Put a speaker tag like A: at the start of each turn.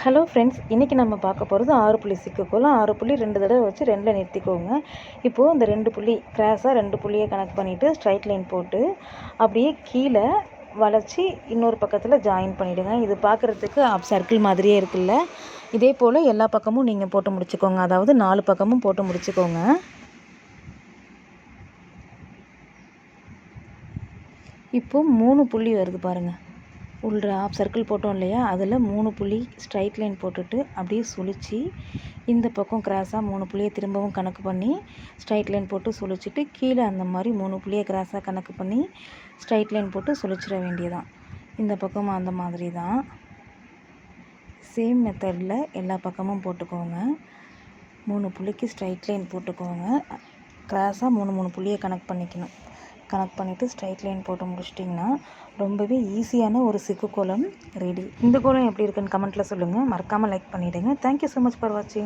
A: Hello friends, இன்றைக்கி நம்ம பார்க்க போகிறது 6 புள்ளி சிக்குக்கோலம். 6 புள்ளி 2 தடவை வச்சு 2ல் நிறுத்திக்கோங்க. இப்போது இந்த 2 புள்ளி கிராஸாக 2 புள்ளியை கனெக்ட் பண்ணிவிட்டு ஸ்ட்ரைட் லைன் போட்டு அப்படியே கீழே வளைச்சி இன்னொரு பக்கத்தில் ஜாயின் பண்ணிவிடுங்க. இது பார்க்குறதுக்கு ஆப் சர்க்கிள் மாதிரியே இருக்குல்ல. இதே போல் எல்லா பக்கமும் நீங்கள் போட்டு முடிச்சுக்கோங்க. அதாவது 4 பக்கமும் போட்டு முடிச்சுக்கோங்க. இப்போது 3 புள்ளி வருது பாருங்கள். உள்ள ஆஃப் சர்க்கிள் போட்டோம் இல்லையா, அதில் 3 புள்ளி ஸ்ட்ரைட் லைன் போட்டுட்டு அப்படியே சுழித்து இந்த பக்கம் கிராஸாக 3 புள்ளியை திரும்பவும் கணக்கு பண்ணி ஸ்ட்ரைட் லைன் போட்டு சுழிச்சிட்டு கீழே அந்த மாதிரி 3 புள்ளியை கிராஸாக கணக்கு பண்ணி ஸ்ட்ரைட் லைன் போட்டு சுழிச்சிட வேண்டியதான். இந்த பக்கமும் அந்த மாதிரி தான் சேம் மெத்தடில் எல்லா பக்கமும் போட்டுக்கோங்க. 3 புள்ளிக்கு ஸ்ட்ரைட் லைன் போட்டுக்கோங்க. கிராஸாக 3 புள்ளியை கனெக்ட் பண்ணிவிட்டு ஸ்ட்ரைட் லைன் போட்டு முடிச்சிட்டிங்கன்னா ரொம்பவே ஈஸியான ஒரு சிக்கு கோலம் ரெடி. இந்த கோலம் எப்படி இருக்குன்னு கமெண்ட்டில் சொல்லுங்கள். மறக்காமல் லைக் பண்ணிவிடுங்க. தேங்க்யூ ஸோ மச் ஃபார் வாட்சிங்.